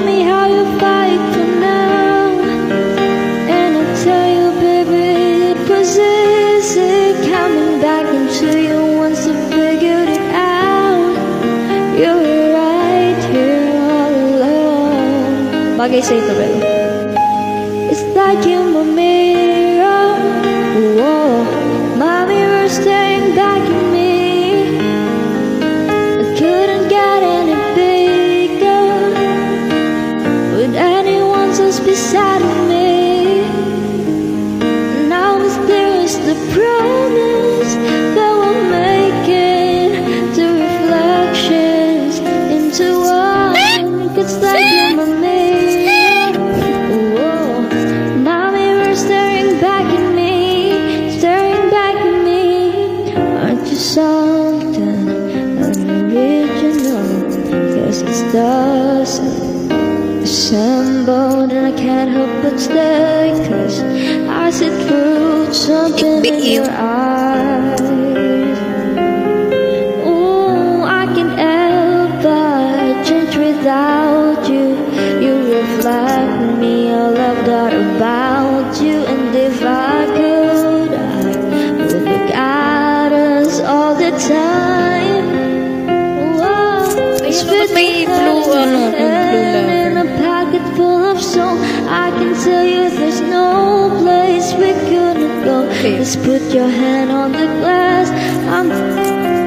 me how you fight for now. And I'll tell you, baby, it was easy coming back into you once I figured it out. You were right here all alone. Bagay sa ito, baby. It's like you're my mirror. Whoa, my mirror staring back at me. I couldn't get any bigger with anyone else beside of me. Now it's clear as the promise that we're making, the reflections into one. It's like you're my mirror. Whoa, my mirror staring back at me, staring back at me. Aren't you something unoriginal? Guess it's doesn't assemble, and I can't help but stay, 'cause I see through something in your eyes. Oh, I can't ever change without you. You reflect me, I love that about you. And if I could, I would look at us all the time. Whoa, Ayun, bakit may blue, blue in a lover? pocket full of song. I can tell you there's no place we couldn't go. Okay. Just put your hand on the glass. I'm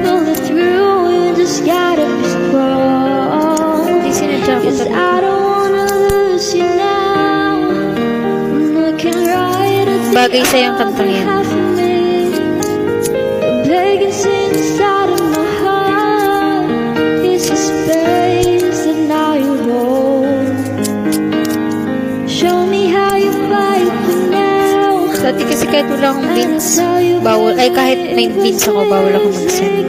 pulling through. You just gotta be strong. Hindi sinadya ko 'Cause talaga. I don't wanna lose you now. I'm looking right at the Bagay sa'yo ang kantang yan. half of me. The vacancy inside of my heart is a space that now you hold. Show me how you fight for now. Dati kasi kahit wala akong beans, bawal, ay kahit may beans ako, bawal ako mag-send.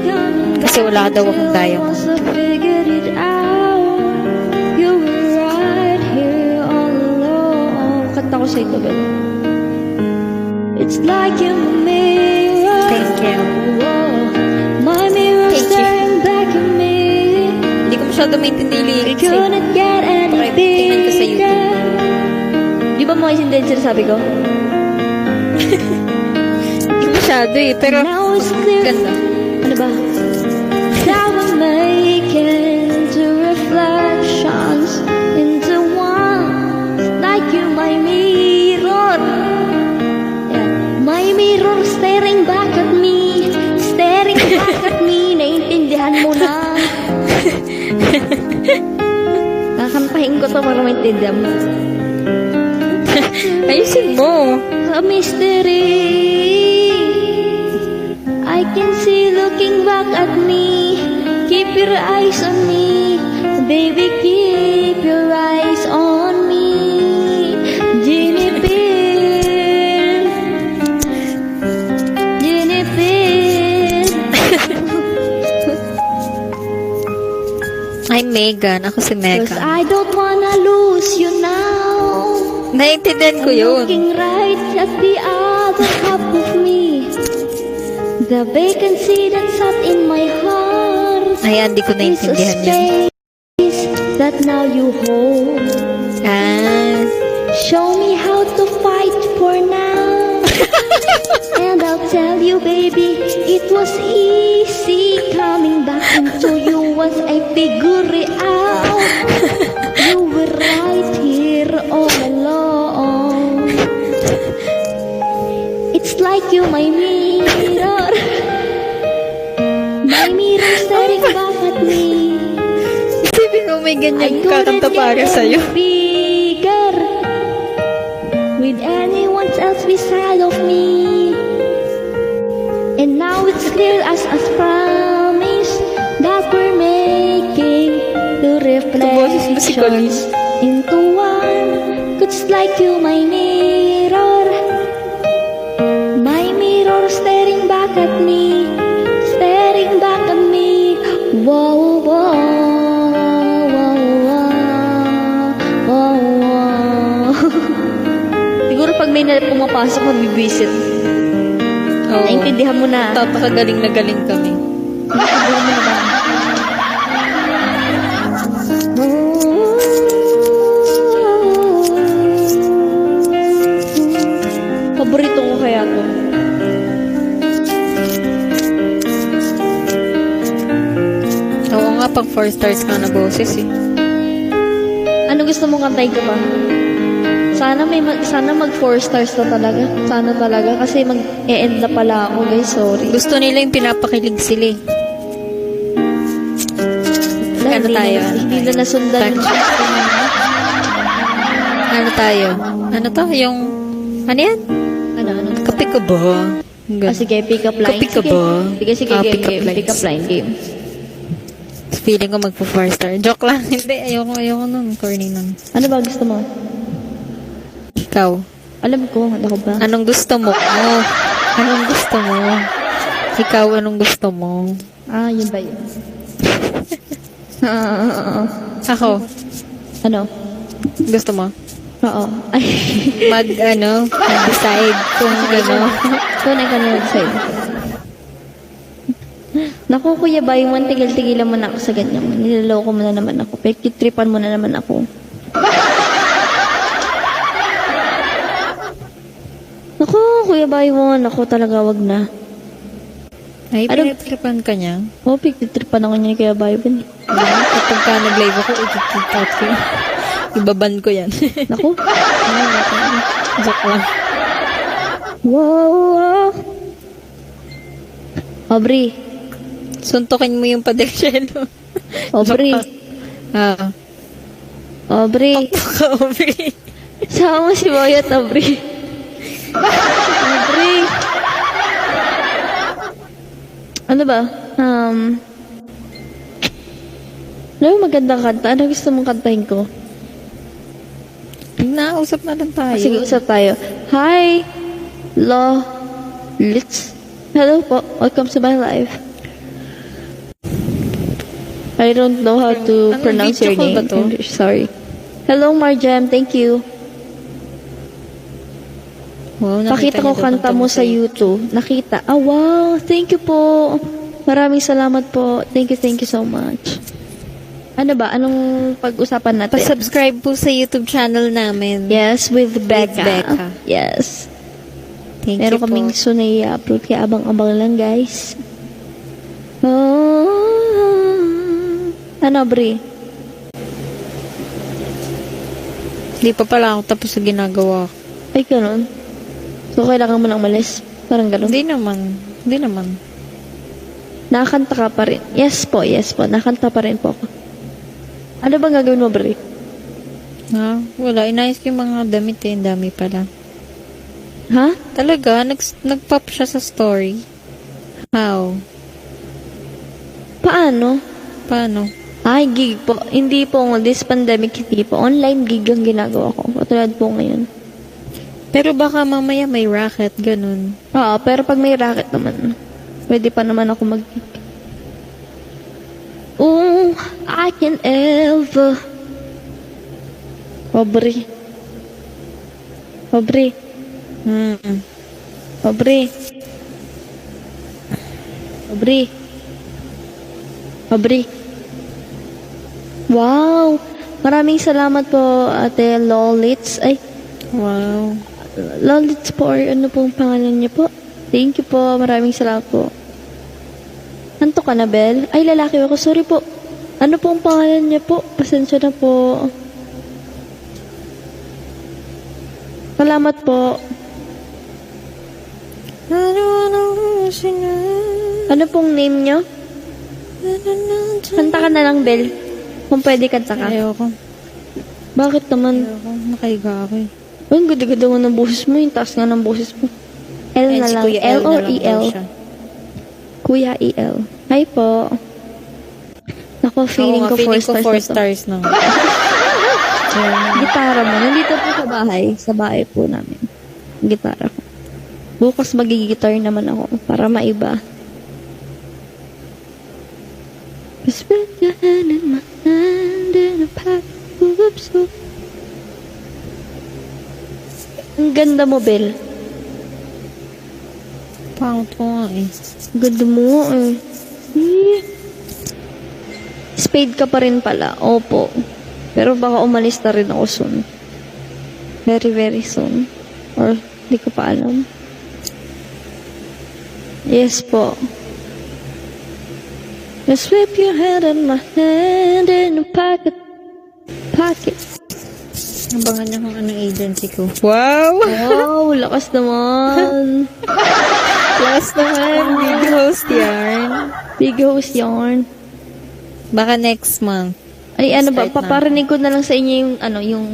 Kasi wala daw akong diamond. Once I figured it out, you were right here all alone. Kanta ko sa ito, Ben. It's like you're my mirror. Thank you. Whoa, my mirror Thank you. staring back at me. Hindi ko masyado maintindihan yung lyrics eh. Couldn't get any Pakinggan ko sa YouTube. bigger. Di ba maintindihan yung sinasabi ko? Hindi masyado eh, pero Now it's clear. ganda. Ano ba? Now we're making two reflections into one. Like you, my mirror. Yeah. My mirror staring back at me. Staring back at me. Naintindihan mo na. Kakantahin ko to para maintindihan mo. Ayusin mo. A mystery I can see looking back at me. Keep your eyes on me, baby, keep your eyes on me. Jinipin, Jinipin. I'm Megan. Ako si 'Cause Megan. I don't wanna lose you now. Naiintindihan ko yun. Looking right at the other half of me. The vacancy that sat in my heart Ayan, di ko is a naiintindihan yun. space that now you hold. Ah, Show me how to fight for now. And I'll tell you, baby, it was easy coming back into you once I figured it out. You were right here all along. It's like you, my mirror. My mirror staring back at me. isipin mo may I ganyan couldn't kakanta para get sa'yo. any bigger with anyone else beside of me. And now it's clear as promise that we're making the boses mo si Colleen. reflections into one. It's like you, my mirror. My mirror staring back at me, staring back at me. Whoa, whoa, whoa, whoa, whoa. Siguro pag may pumapasok, mabibisit. Oo. Naintindihan mo na. Tapakagaling na galing kami. Naintindihan mo na ba? 4 stars ka na boses eh. Ano gusto mong kantahin ko pa? Sana mag 4 stars na talaga. Sana talaga. Kasi mag-e-end na pala ako, guys. Sorry. Gusto nila yung pinapakilig sila eh. Wala, Ano tayo? Hindi na nasundan. Ano tayo? Ano to? Yung... Ano yan? Ano? Kape ko ba? Sige, pick up line. Kape ka ba? Sige, pick up line game. Feeling ko magpo 4 star. Joke lang. Hindi, ayoko nun. Corny nun. Ano ba gusto mo? Ikaw. Alam ko, ako ba? Anong gusto mo? Anong gusto mo? Ikaw, anong gusto mo? Yun ba yun? Ako. Ano? Gusto mo? Oo. Ay. Mag-decide kung ano. Kung ikaw na mag-decide. Naku, Kuya Bayman, tigil-tigilan mo na ako sa ganyan. Niloloko mo na naman ako. Pekitripan mo na naman ako. Naku, Kuya Bayman, ako talaga wag na. Ay, pinatripan ka niya? Oo, pekitripan ako niya ni Kuya Bayman. Kapag ka nag-live ako, i-out ko yun. Ibaban ko yan. Naku. Joke lang. Wow. Aubrey. Suntukin mo yung padeksyelo. Aubrey. Aubrey. Aubrey. Sama mo si Boyot, Aubrey. Aubrey. Ano ba? Ano magandang kanta? Ano gusto mong kantahin ko? Usap na lang tayo. Sige, usap tayo. Hi, Litz. Hello po. Welcome to my life. I don't know how to pronounce your name. English, sorry. Hello, Marjem. Thank you. Wow, Pakita ko kanta mo sa YouTube. Nakita. Wow. Thank you po. Maraming salamat po. Thank you so much. Ano ba? Anong pag-usapan natin? Pa-subscribe po sa YouTube channel namin. Yes, with Becca. Becca. Yes. Thank Meron you po. kaming soon na i-upload. Kaya abang-abang lang, guys. Ano, Bri? Hindi pa pala ako tapos sa ginagawa ko. Ay, ganun. So, kailangan mo nang malis. Parang ganun. Hindi naman. Nakakanta ka pa rin. Yes po. Nakakanta pa rin po ako. Ano bang gagawin mo, Bri? Wala. Inayos ko yung mga damit eh. Ang dami pala. Ha? Talaga? Nag-pop siya sa story. How? Paano? Ay, gig po. Hindi po. This pandemic, hindi po. Online gig ang ginagawa ko. Katulad po ngayon. Pero baka mamaya may racket. Ganun. Oo, pero pag may racket naman, pwede pa naman ako mag-gig. Oh, I can ever. Aubrey. Wow. Maraming salamat po, Ate Lolitz. Ay. Wow. Lolitz po, or ano pong pangalan niyo po? Thank you po. Maraming salamat po. Anto ka na, Bel? Ay, lalaki ako. Sorry po. Ano pong pangalan niya po? Pasensya na po. Salamat po. Ano pong name niyo? Kanta ka na lang, Bel. Kung pwede kanta ka. Ayoko. Bakit naman? Nakahiga ako eh. Ay, ang ganda-ganda mo ng boses mo. Yung taas nga ng boses mo. L na lang. L or E-L? Kuya E-L. Hi po. Naku, feeling ko 4 stars. 4 stars na. Gitara mo. Nandito po sa bahay. Sa bahay po namin. Gitara ko. Bukas magigitar naman ako para maiba. Just put your hand in my hand and a pack of soap. Ang ganda mo, Bel. Pangot ko nga eh. Ganda mo eh. Spade ka pa rin pala. Opo. Pero baka umalis na rin ako soon. Very, very soon. Or, di ko pa alam. Yes po. Just slip your hand in my hand in a pocket. Abangan niyo kung anong agency ko. Wow! Wow, lakas naman. Plus naman, big host yarn. Big host yarn. Baka next month. Ay, ano ba, Start na. paparinig ko na lang sa inyo yung, ano, yung,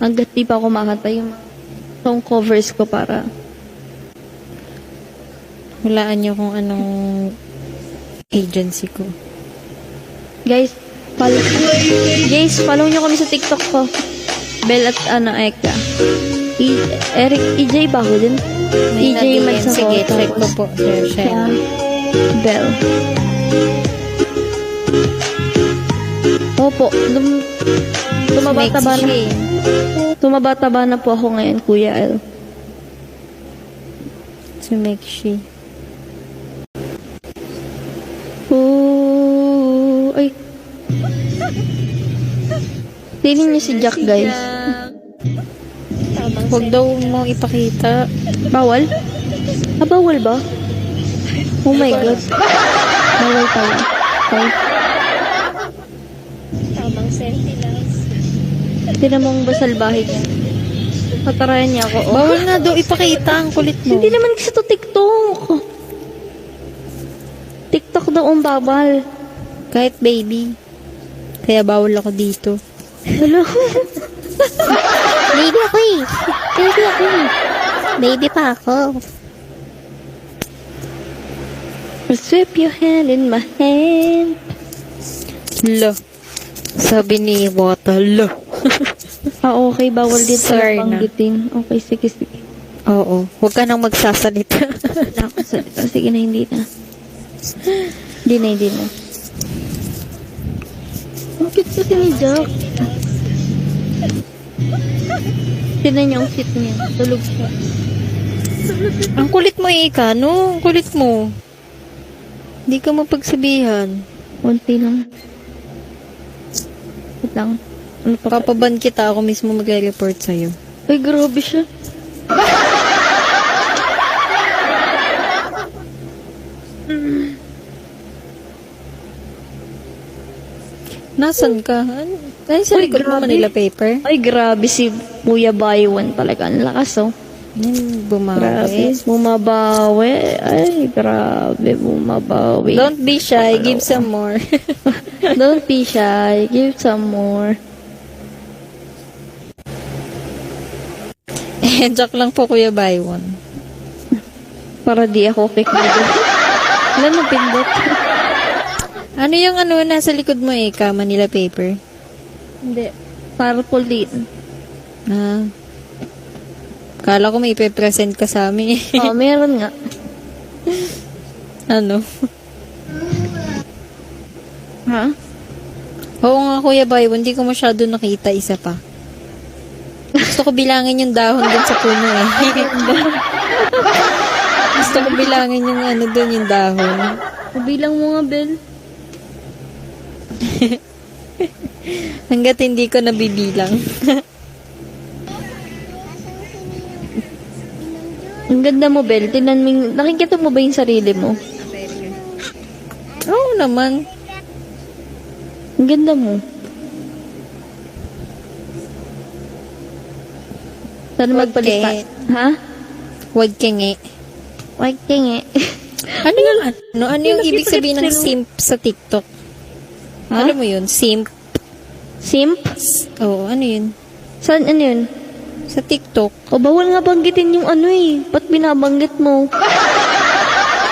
hanggat di pa ako makanta, yung song covers ko para, Hulaan niyo kung anong agency ko. guys, follow nyo kami sa TikTok ko. Bel at, Eka. Eric, EJ ba ako din? May EJ na-DM. Magsako. Sige, check ko po. Share. Yeah. Bel. Opo, tumabataba na. Tumabataba na po ako ngayon, Kuya El. To make she. Ooh, ay. Tingin niyo si Jack, guys. Huwag daw mo ipakita. Bawal? Ah, bawal ba? Oh my God. Bawal pala. Okay. Tamang sentinels. Tinan mong basalbahe niya. Patarayan niya ako. Oh. Bawal nga daw ipakita. Ang kulit mo. Hindi naman kasi to TikTok. TikTok daw ang bawal. Kahit baby. Kaya bawal ako dito. Hello? Baby ako eh. Baby ako eh. Baby pa ako. Slip your hand in my hand. Lo. Sabi ni Wata, lo. Okay. Bawal dito Sorry na. panggitin. Okay, sige. Oo. Huwag ka nang magsasalita. Wala akong salita. Sige na, hindi na. Hindi na. Ang cute kasi ni Jack. Tignan niyo ang cute niya. Tulog siya. Ang kulit mo, Ika, no? Ang kulit mo. Hindi ka mapagsabihan. Konti lang. Wait lang. Ano pa? Papaban kita, ako mismo magre-report sa'yo. Ay, grabe siya. Nasan ka? Ay, sa Uy, likod mo grabe. Manila paper? Ay, grabe si Kuya Baywan talaga. Ang lakas, oh. Grabe. Grabe. Bumabawi. Ay, grabe. Bumabawi. Don't be shy. Give some more. Don't be shy. Give some more. Joke lang po, Kuya Baywan. Para di ako fake video. Wala na pindot. Ano yung nasa likod mo, Ika? Manila paper? Hindi. Purple din. Ah. Kala ko may ipe-present ka sa amin. Oh, meron nga. Ano? Ha? Oo nga, Kuya Baywan. Hindi ko masyado nakita. Isa pa. Gusto ko bilangin yung dahon dun sa puno eh. Gusto ko bilangin yung dun yung dahon. Bilang mo nga, Bel. Hanggat hindi ko nabibilang. Ang ganda mo, Bel. Tingnan mo, nakikita mo ba yung sarili mo? Oo naman. Ang ganda mo. Sana magpalit pa. Okay. Ha? Huwag kengi. Wag tingi. Ano yung ibig sabihin ng simp sa TikTok? Ha? Alam mo yun? Simp. Simp? Oo, ano yun? Saan ano yun? Sa TikTok. O, bawal nga banggitin yung ano eh. Ba't binabanggit mo?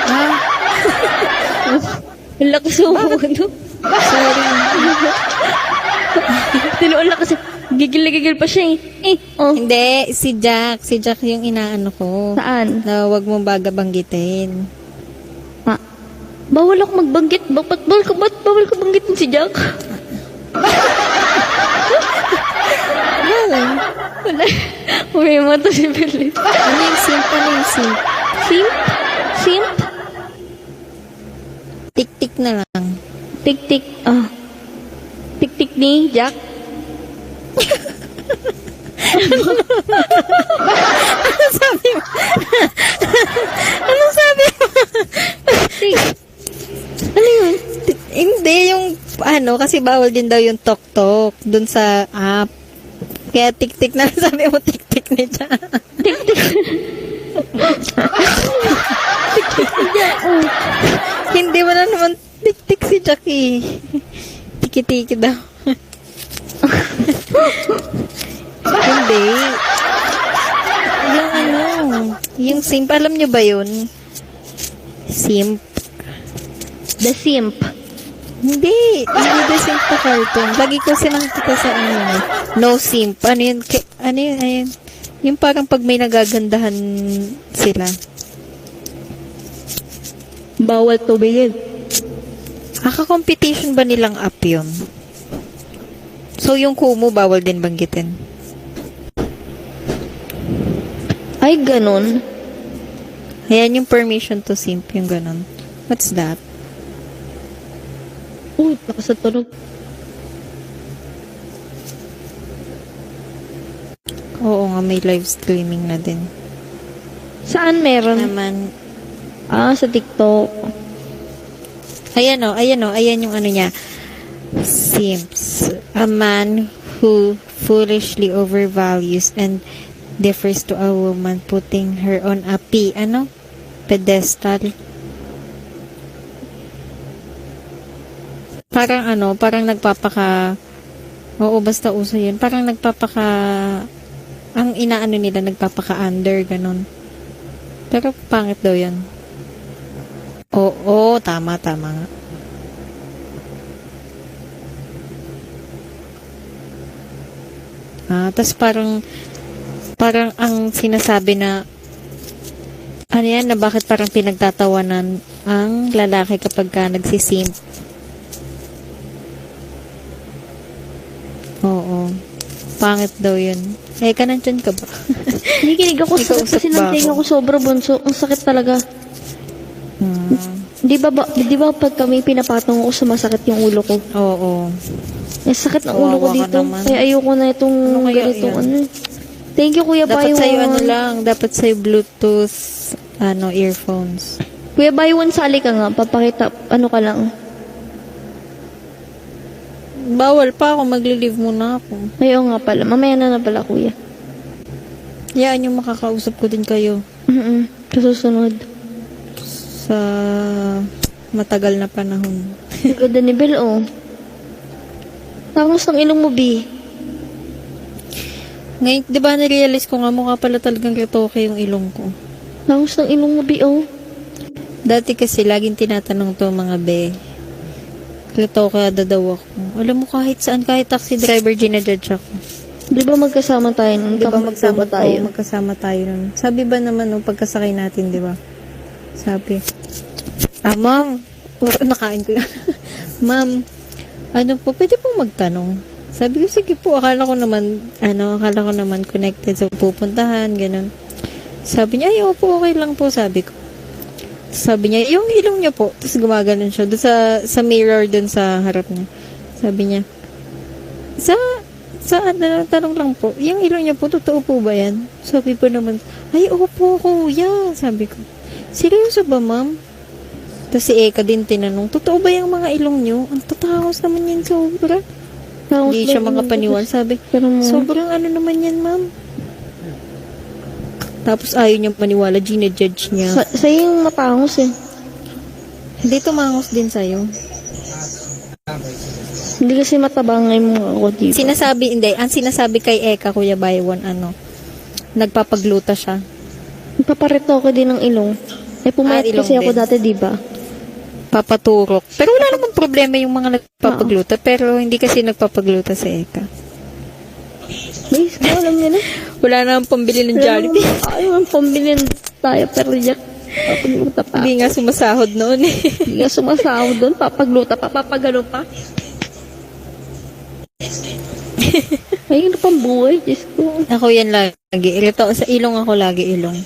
Ah, Ang lakas mo, ano? sorry. Tinuon lang kasi. Gigil na gigil pa siya eh. Oh. Hindi, si Jack. Si Jack yung inaano ko. Saan? Na wag mo baga banggitin. Ha? Bawal ako magbanggit. Ba't bawal ko banggitin si Jack? Wala. Wala. May mata si Belit. Ano yung simp? Ano yung simp? Simp? Simp? Tik-tik na lang. Tik-tik. Ah. Tik-tik ni Jack. Ano sabi mo? Ano sabi mo? Tik. Ano yun? ano, kasi bawal din daw yung tok-tok dun sa app. Kaya tik-tik na sabi mo, tik-tik ni siya. Hindi mo na naman tik-tik si Jackie. Tiki-tiki daw. Hindi. Yung ano, yung simp, alam nyo ba yun? Simp. The Simp. Hindi the simp na cartoon. Lagi ko silang kita sa ano, no simp. Ano yun? Ano yun? Ayun. Yung parang pag may nagagandahan sila. Bawal tubigin. Competition ba nilang app yun? So, yung Kumu, bawal din banggitin. Ay, ganun. Ayan yung permission to simp, yung ganun. What's that? Uy, nakasatunog. Oo nga, may live streaming na din. Saan meron? Naman, Sa TikTok. ayan yung ano niya. Simps. A man who foolishly overvalues and differs to a woman, putting her on a pedestal. Parang nagpapaka, oo, basta uso yun. Parang nagpapaka, ang inaano nila, nagpapaka-under, ganun. Pero pangit daw yan. Oo, tama nga. Tas parang ang sinasabi na, ano yan, na bakit parang pinagtatawanan ang lalaki kapag ka nagsisimp. Oo. Pangit daw yun. Ka, nandyan ka ba? Nakikinig ako May sa kausap kasi ba nandiyan ako? ako sobra bunso. Ang sakit talaga. Di ba pag kami pinapatong ako, sumasakit yung ulo ko? Oo. May sakit ng ulo ko Kawawa ka dito. naman. Kaya ayoko na itong Ano kaya ganitong yan? ano. Thank you, Kuya Dapat sa'yo Baywan. dapat sa'yo Bluetooth, earphones. Kuya Baywan, sali ka nga. Papakita, ano ka lang. Bawal pa ako, magli-leave muna ako. Ayaw nga pala. Mamaya na pala, Kuya. Yaan yung makakausap ko din kayo Sa susunod. sa matagal na panahon. Ang ganda ni Bel, oh. Tangos ng ilong mo, B. Ngayon, di ba narealize ko nga mukha pala talagang retoke yung ilong ko. Tangos ng ilong mo, B, oh. Dati kasi laging tinatanong to mga be. Retoke daw ako. Alam mo kahit saan, kahit taxi driver, ginajudge ako. Di ba magkasama tayo nun? Di ba Magkasama tayo? magkasama tayo nun. Sabi ba naman nung pagkasakay natin, di ba? Sabi, ma'am, nakain ko yan. Ma'am, ano po, pwede po magtanong. Sabi ko, sige po, akala ko naman connected sa pupuntahan, ganun. Sabi niya, ay, opo, okay lang po, sabi ko. Sabi niya, yung ilong niya po, tapos gumaganon siya, doon sa mirror, doon sa harap niya. Sabi niya, tanong lang po, yung ilong niya po, totoo po ba yan? Sabi ko naman, ay, opo, kuya, sabi ko. Seryoso ba, ma'am? Tapos si Eka din tinanong, totoo ba yung mga ilong niyo? Ang tatangos naman yan, sobra. Hindi siya makapaniwal. Sabi, sobrang ano naman yan, ma'am. Tapos ayaw niya maniwala, ginajudge niya. Sa'yo yung matangos, eh. Hindi tumangos din sa'yo. Hindi kasi matabangay mo ako, di ba? Ang sinasabi kay Eka, Kuya Baywan, nagpapagluta siya. Paparito ako din ng ilong. Pumayat ilong kasi ako din. dati, di ba? Papaturok. Pero wala namang problema yung mga nagpapagluta. Pero hindi kasi nagpapagluta sa Eka. Base ko, alam niya na. Wala namang pambili ng Jollibee. Ayaw, pambilin tayo, pero Jack, papagluta pa. Hindi nga sumasahod noon eh. Hindi nga sumasahod doon, papagluta pa, papagano pa. Ay, ano pang buhay, Diyos ko. Ako yan lagi. Ito, sa ilong ako lagi ilong.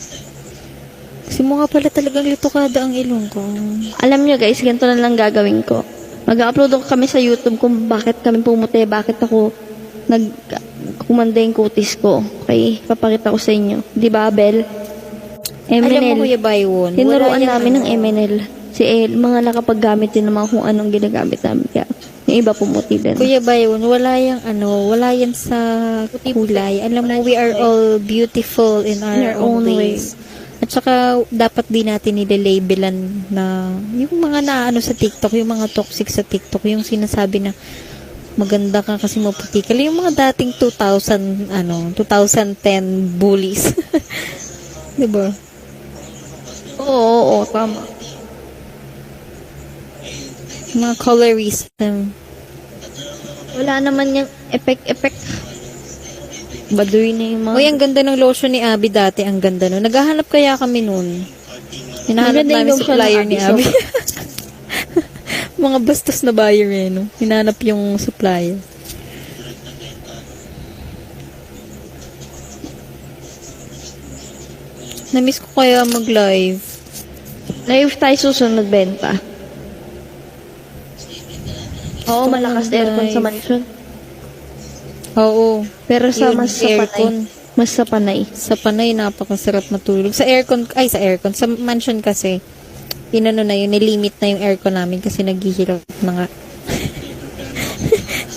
Kasi mukha pala talagang litokada ang ilong ko. Alam niyo guys, ganito na lang gagawin ko. Mag-upload ako kami sa YouTube kung bakit kami pumuti, bakit ako kumanda yung kutis ko. Okay, papakita ko sa inyo. Di ba, Bel? Alam mo, Kuya Baywon, Tinuruan namin ng MNL. Si El, mga nakapaggamit din naman kung anong ginagamit namin. Kaya, Yung iba pumuti din. Kuya Bayon, wala yan sa kulay. Alam mo, we are all beautiful in our own ways. At saka, dapat din natin nilalabelan na, yung mga naano sa TikTok, yung mga toxic sa TikTok, yung sinasabi na, maganda ka kasi maputi ka. Yung mga dating 2010 bullies. Diba? Oo, tama. Mga colorism. Wala naman yung effect. Baduy na yung mga... Uy, ang ganda ng lotion ni Abby dati. Ang ganda nun. Naghahanap kaya kami nun. Hinahanap Maganda yung namin lotion supplier ng ni Abby. Abby. Mga bastos na buyer eh, no? Hinahanap yung supplier. Namiss ko kaya mag-live. Live tayo susunod benta. Oo, malakas na aircon sa mansion. Oo. Pero sa Yun, mas sa aircon. panay. Mas sa panay. Sa panay, napakasarap matulog. Sa aircon. Sa mansion kasi, nilimit na yung aircon namin kasi naghihirap na nga.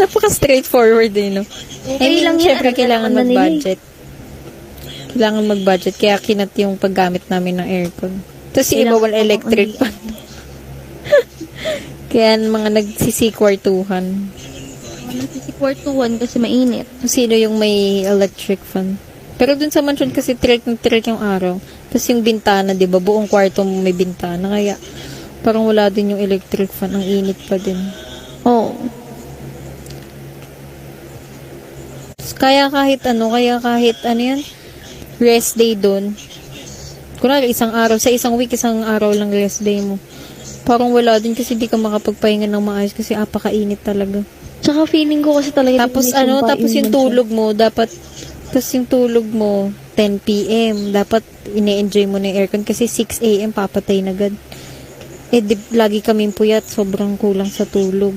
Napaka-straightforward eh, no? Okay lang yan. syempre, kailangan Ano naman mag-budget. Kailangan mag-budget, kaya kinat yung paggamit namin ng aircon. Tapos yung iba wala electric pa. Kaya mga nagsisi-kwartuhan. Nagsisikwartuhan kasi mainit. Sino yung may electric fan? Pero dun sa mansion kasi trick yung araw. Tapos yung bintana, di ba? Buong kwarto mo may bintana. Kaya parang wala din yung electric fan. Ang init pa din. Oo. Kaya kahit yan, rest day dun. Kunwari, sa isang week, isang araw lang rest day mo. Parang wala din kasi di ka makapagpahinga ng maayos kasi apakainit talaga. Tsaka feeling ko kasi talaga Tapos yung tulog mo 10 PM. Dapat ine-enjoy mo na yung aircon kasi 6 AM papatay na agad. Lagi kaming puyat, sobrang kulang sa tulog.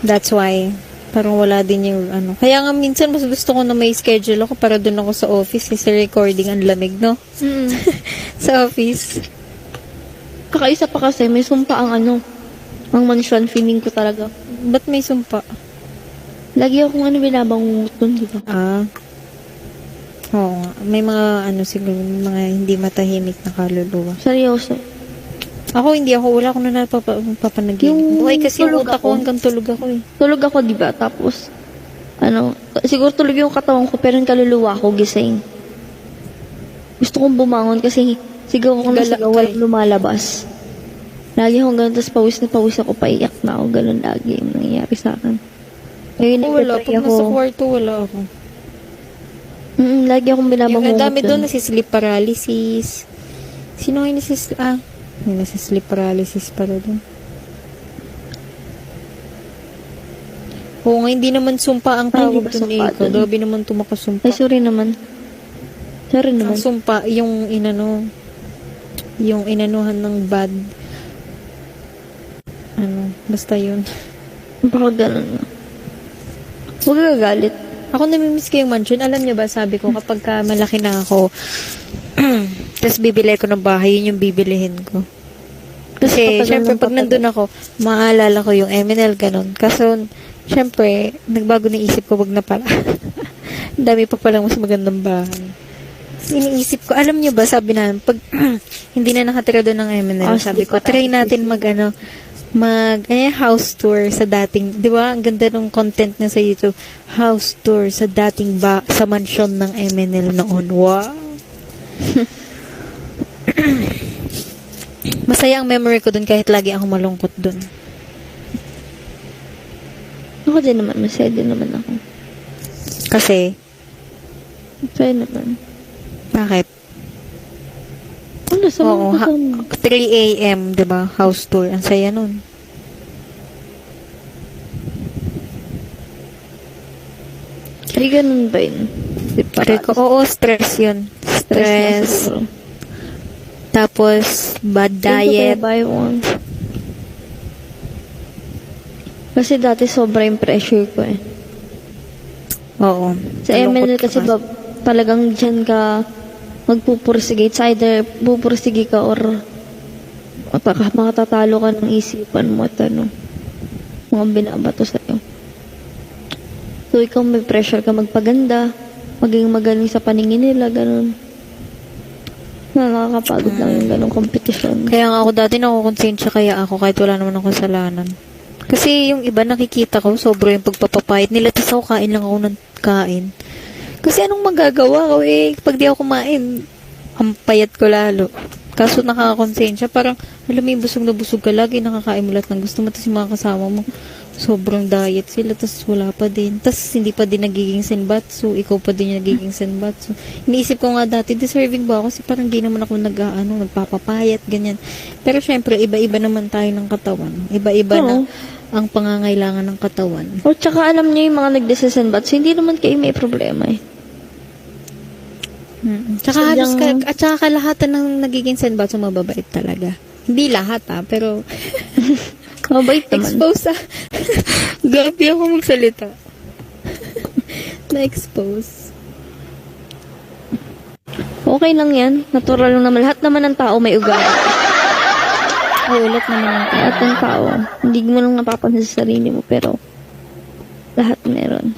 That's why parang wala din yung Kaya nga minsan mas gusto ko na may schedule ako para doon ako sa office kasi recording ang lamig, no? Sa office. Kakaisa pa kasi, may sumpa ang mansion, feeling ko talaga. Ba't may sumpa? Lagi akong binabangungot dun, di ba? Oo nga. May mga siguro, mga hindi matahimik na kaluluwa. Seryoso. Wala akong napapanaginip. Buhay kasi yung tulog utak ko ako. hanggang tulog ako eh. Tulog ako, di ba? Tapos, siguro tulog yung katawan ko, pero yung kaluluwa ko gising. Gusto kong bumangon kasi sigaw ko na sigaw, walang lumalabas. Lagi akong ganun, tapos pawis na pawis ako, paiyak na ako, ganun lagi yung nangyayari sa akin. Ngayon, Wala. Pag nasa kwarto, wala ako. Lagi akong Yung binabangungot dami doon, dun. nasi-sleep paralysis. Sino nga may nasi-sleep paralysis pala doon. Oo nga, hindi naman sumpa ang Ay, hindi tawag ba doon sumpa eh. dun? Grabe naman tumakasumpa. Ay, sorry naman. Sorry naman. Ang sumpa, yung inanuhan ng bad, basta yun. Baka ganun na. Huwag gagalit. Ako namimiss ko yung mansion. Alam niyo ba, sabi ko, kapag malaki na ako, tapos bibili ko ng bahay, yun yung bibilihin ko. Kasi, syempre, pag nandun ako, maalala ko yung MNL, ganun. Kaso, syempre, nagbago na isip ko, wag na pala. Ang dami pa palang mas magandang bahay. Iniisip ko, alam niyo ba, sabi na, pag hindi na nakatira doon ng MNL, sabi ko, try natin house tour sa dating, di ba, ang ganda ng content niya sa YouTube, house tour sa dating sa mansion ng MNL noon. Wow! Masaya ang memory ko dun kahit lagi ako malungkot dun. Ako din naman, masaya din naman ako. Kasi, Masaya naman. bakit? Sa Oo, mga 3 AM, di ba? House tour. Ang saya nun. Ay, ganun ba yun? Di ba? Oo, stress yun. Stress. Tapos, bad diet. Buy one. Kasi dati sobra yung pressure ko eh. Oo. Sa MNL kasi talagang dyan ka magpupursige. It's either pupursige ka or makatatalo ka ng isipan mo at mga binabato sa'yo. So, ikaw may pressure ka magpaganda, maging magaling sa paningin nila, ganun. Nakakapagod lang yung ganung competition. Kaya nga ako dati nakukonsensya kaya ako kahit wala naman akong kasalanan. Kasi yung iba nakikita ko, sobra yung pagpapapayat nila, tapos ako kain lang ako ng kain. Kasi anong magagawa ko pag di ako kumain, ang payat ko lalo. Kaso nakakonsensya, parang, alam mo yung busog na busog ka, lagi nakakain mo lahat ng gusto mo, tapos yung mga kasama mo, sobrang diet sila, tapos wala pa din. Tapos hindi pa din nagiging senbatsu, ikaw pa din yung nagiging senbatsu. Iniisip ko nga dati, deserving ba ako? Kasi parang di naman ako nagpapapayat, ganyan. Pero syempre, iba-iba naman tayo ng katawan. Iba-iba na ang pangangailangan ng katawan. O, tsaka alam niyo yung mga nagdesenbatsu, hindi naman kayo may problema Tsaka halos at saka kalahatan ng nagiging senbatsu mababait talaga. Hindi lahat pero mabait naman. Expose Gabi ako magsalita. Na-expose. Okay lang yan. Natural lang naman. Lahat naman ng tao may ugali. Ulat naman ang Lahat ng tao. Hindi mo lang napapansin sa sarili mo, pero lahat meron.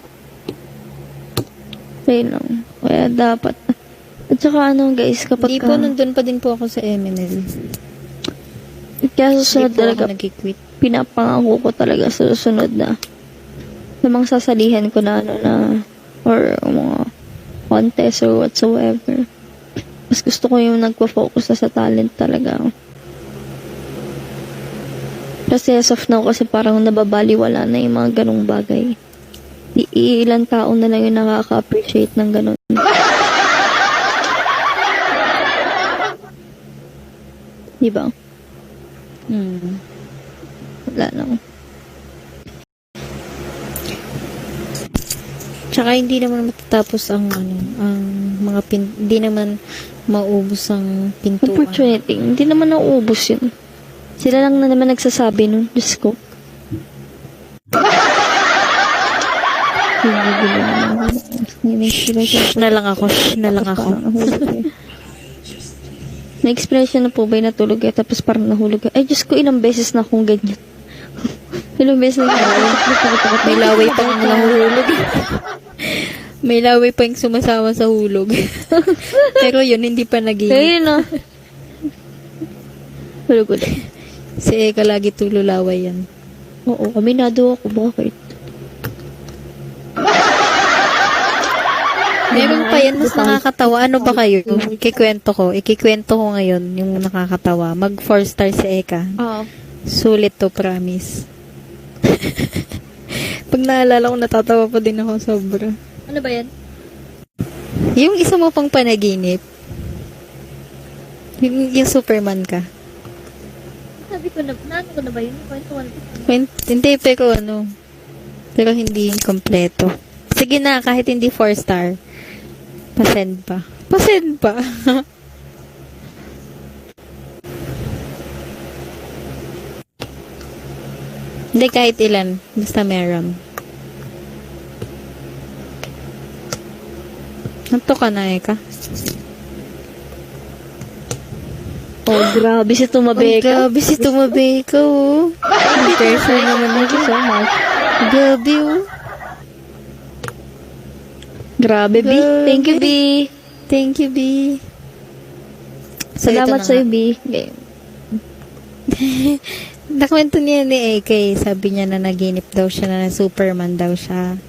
Kaya lang. Kaya dapat. At saka guys, kapag Hindi po, nandun pa din po ako sa MNL. Kaya susunod Hindi po talaga, ako nag-quit. pinapangako ko talaga sa susunod na mga sasalihan ko na or mga contest or whatsoever. Mas gusto ko yung nagpo-focus sa talent talaga. Kasi as of now, kasi parang nababaliwala na yung mga ganong bagay. Ilan tao na lang yung nakaka-appreciate ng ganon. Diba? Wala lang. Tsaka hindi naman matatapos ang mga hindi naman maubos ang pintuan. Opportunity. Hindi naman nauubos yun. Sila lang na naman nagsasabi nun. Diyos ko. Shh na lang ako. Na-expression na po ba yung natulog tapos parang nahulog ay Diyos ko, ilang beses na akong ganyan. Ilang beses na may laway pang nahulog. May laway pa yung sumasama sa hulog. Pero yun, hindi pa naging. Kaya na. Hulog ulit. Si Eka lagi tululaway yan. Oo, aminado ako. Bakit? Meron pa yan, mas nakakatawa. Ano ba kayo? Ikikwento ko ngayon yung nakakatawa. Mag 4 star si Eka. Oo. Sulit to, promise. Pag naalala ko, natatawa pa din ako sobra. Ano ba yan? Yung isa mo pang panaginip. Yung Superman ka. Sabi ko na, naano ko na ba yun? Hindi, pero hindi kompleto. Sige na, kahit hindi 4 star. Pasend pa. Hindi, kahit ilan. Basta meron. Nanto ka na, Eka? Oh, grabe si Tumabeka. Grabe si Tumabeka, oh. Person naman. Thank you so much. Grabe, oh. Grabe, B. Thank you, B. Thank you, B. So, Salamat ito na sa'yo, nga. B. Okay. Nakwento niya ni AK, sabi niya na naginip daw siya na Superman daw siya.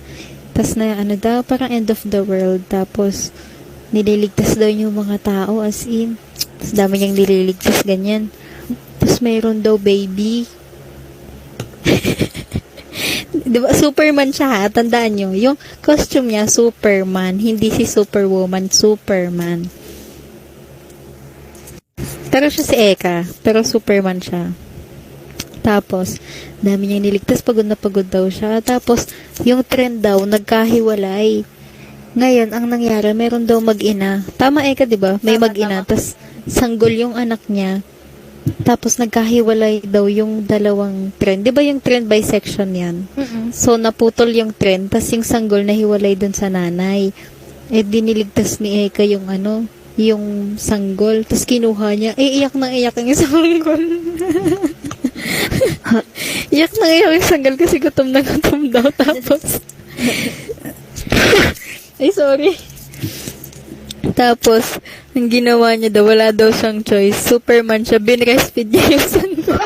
Tapos na parang end of the world. Tapos, nililigtas daw yung mga tao as in. Tapos dami niyang nililigtas, ganyan. Tapos mayroon daw baby. Diba, Superman siya ha, tandaan nyo. Yung costume niya, Superman. Hindi si Superwoman, Superman. Pero siya si Eka, pero Superman siya. Tapos, dami niyang niligtas, pagod na pagod daw siya. Tapos, yung trend daw, nagkahiwalay. Ngayon, ang nangyari, meron daw mag-ina. Tama, Eka, di ba? May mag-ina. Tapos, sanggol yung anak niya. Tapos, nagkahiwalay daw yung dalawang trend. Di ba yung trend bisection yan? So, naputol yung trend. Tapos, yung sanggol nahiwalay dun sa nanay. Diniligtas ni Eka yung yung sanggol. Tapos kinuha niya. Iyak na iyak yung sanggol. Iyak na iyak yung sanggol kasi gutom na gutom daw. Tapos, ay sorry. Tapos, ang ginawa niya daw, wala daw siyang choice. Superman siya, binrestfeed niya yung sanggol.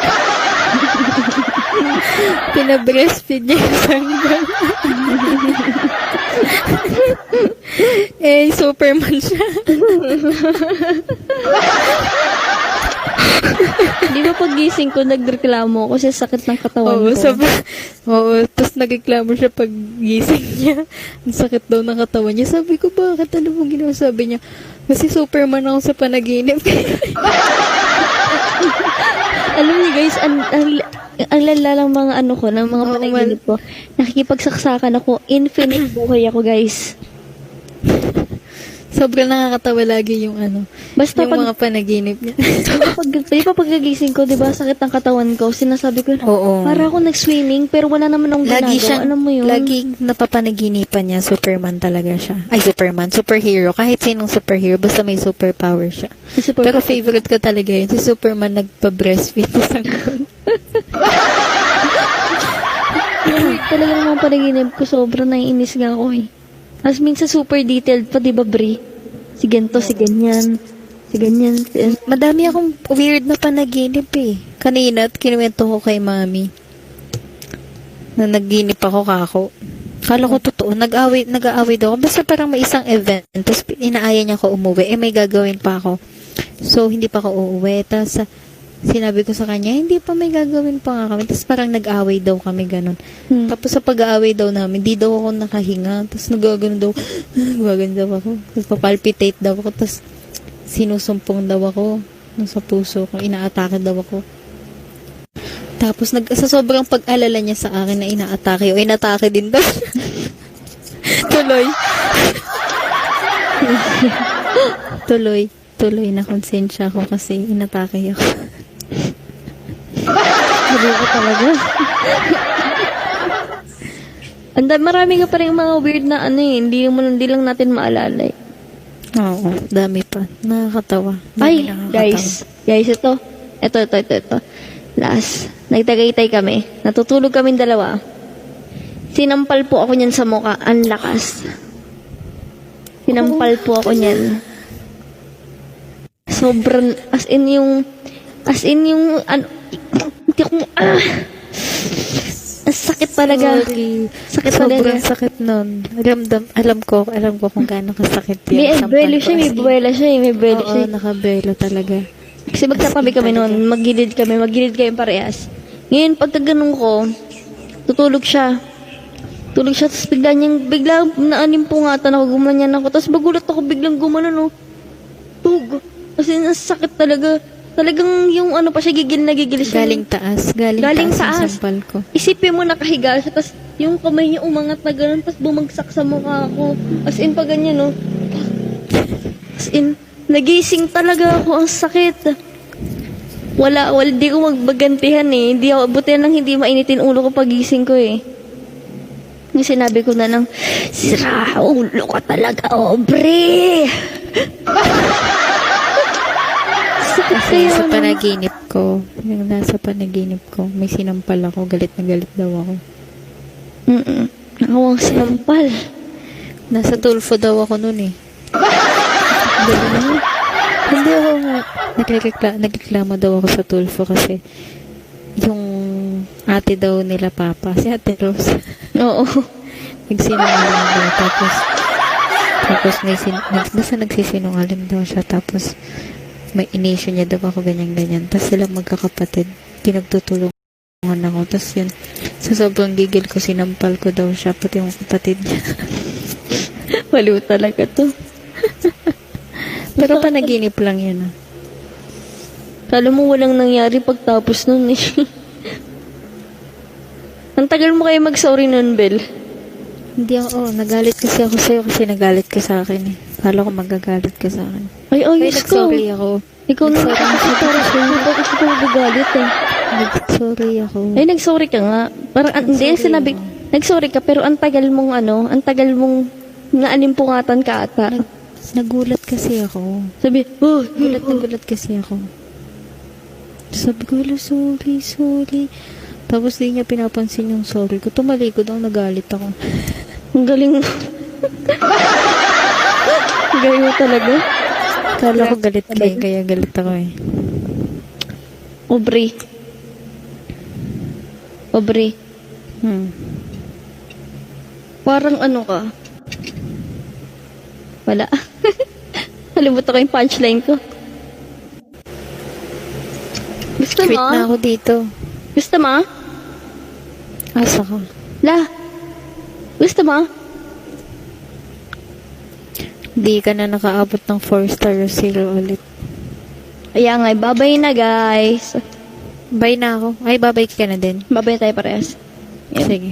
Pinabreastfeed niya yung sanggol. Superman siya. Di ba pagising ko, nagreklamo ako kasi sakit ng katawan ko. Oo, tapos nagreklamo siya pag gising niya. Ang sakit daw ng katawan niya. Sabi ko, bakit? Ano mong ginawa? Sabi niya, kasi Superman ako sa panaginip. Alam niyo guys, ang lalalang mga ano ko, ng mga panaginip ko, nakikipagsaksakan ako, infinite buhay ako guys. Sobrang nakakatawa lagi yung Basta yung mga panaginip niya. Di ba pagkagising ko, di ba, sakit ang katawan ko, sinasabi ko, Oo. para ako nag-swimming, pero wala naman akong ginagawa. Alam mo yun? Lagi napapanaginipan niya, Superman talaga siya. Ay, Superman, superhero. Kahit sinong superhero, basta may superpower siya. Pero favorite ko talaga yun. Si Superman nagpa-breastfeed sa sanggol. Talagang mga panaginip ko, sobrang naiinis nga ako eh. As minsan super detailed pa, di ba, Bri? Si ganito, si ganyan. Si ganyan. Madami akong weird na panaginip eh. Kanina, kinuwento ko kay mami na nagginip ako kako. Kala ko totoo. Nag-aaway daw ako. Basta parang may isang event. Tapos inaaya niya ako umuwi. May gagawin pa ako. So, hindi pa ako uuwi. Tapos, sinabi ko sa kanya, hindi pa, may gagawin pa nga kami. Tapos parang nag-away daw kami, ganun. Tapos sa pag-aaway daw namin, di daw ako nakahinga. Tapos nagagano daw ako. Tapos papalpitate daw ako. Tapos sinusumpong daw ako sa puso ko. Inaatake daw ako. Tapos sa sobrang pag-alala niya sa akin na inaatake o inatake din daw. Tuloy na konsensya ako kasi inatake ako. Sabi ko talaga. Marami nga pa rin mga weird na hindi lang natin maalala eh. Oo, dami pa. Nakakatawa. Ay, guys, ito. Last, nagtagaytay kami. Natutulog kaming dalawa. Sinampal po ako niyan sa mukha. Ang lakas. Sinampal po ako niyan. Sobrang, as in yung, hindi ko, sakit talaga. Sorry. Sakit Sobrang talaga. sakit nun. Alam ko kung gaano kasakit yan. May belo siya, may buwela siya, may belo Oo, siya. nakabelo talaga. Kasi magkatabi kami noon, magilid kami parehas. Ngayon, pagka ganun ko, tutulog siya. Tapos bigla naanimpungatan ako, gumanyan ako. Tapos magulat ako, biglang gumanon, tug. Kasi sakit talaga. Talagang yung pa siya, gigil siya. Galing taas. Galing taas. Ang sampal ko. Isipin mo, nakahiga siya, tapos yung kamay niya umangat na gano'n, tapos bumagsak sa mukha ko. As in, pa ganyan, As in, nagising talaga ako, ang sakit. Wala, di ko magbagantihan eh. Buti lang hindi mainitin ulo ko pagising ko eh. Yung sinabi ko na lang, sira ulo ka talaga, Aubrey! Kasi sa panaginip ko, yung nasa panaginip ko, may sinampal ako, galit na galit daw ako. Nakawang sinampal. Nasa Tulfo daw ako nun eh. Hindi ako nga. Nagreklamo daw ako sa Tulfo kasi yung ate daw nila papa, si Ate Rose. Oo. Nagsinungaling daw. Tapos basta nagsisinungaling daw siya. Tapos may inisyo niya daw ako ganyan-ganyan. Tapos silang magkakapatid. Pinagtutulungan ako. Tapos yun, sa sobrang gigil ko, sinampal ko daw siya, pati yung kapatid niya. Waliw talaga to. Pero panaginip lang yun Kala mo walang nangyari pagtapos nun eh. Ang tagal mo kayo mag-sorry nun, Bel. Hindi ako, nagalit kasi ako sa'yo kasi nagalit ka sa akin eh. Kala ko magagalit ka sa akin. Ay, ayos ko. Nag-sorry ako. Ikaw na para sa'yo. Bakit ikaw magagalit eh? Nag-sorry ako. Ay, nag-sorry ka nga. Parang, hindi, sinabi, nag-sorry ka, pero ang tagal mong naalimpungatan ka ata. Nagulat kasi ako. Sabi, oh, Nagulat kasi ako. Sabi ko, "Hala, sorry. Tapos di niya pinapansin yung sorry ko. Tumalikod ako, nagalit ako. ang galing mo. Ang galing mo talaga. Kala ko galit kayo, kaya galit ako eh. Aubrey. Parang ano ka? Wala. Kalimutan ko yung punchline ko. Gusto Quit mo? na ako dito. Gusto mo? Asa ka? La. Gusto mo? Di ka na nakaabot ng 4-star zero ulit. Ayan nga, babay na guys. Bye na ako. Ay, babay ka na din. Babay tayo parehas. Yan. Sige.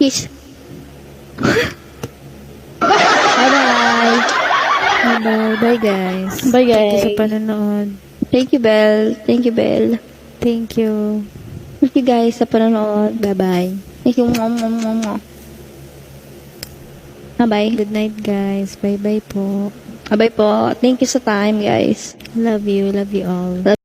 Peace. Bye-bye. Bye-bye. Bye, guys. Bye, Thank you guys. sa panonood. Thank you, Belle. Thank you, Belle. Thank you. Thank you guys sa panonood. Bye-bye. Thank you. Mwah. Bye. Good night, guys. Bye-bye po. Bye po. Thank you sa time, guys. Love you. Love you all.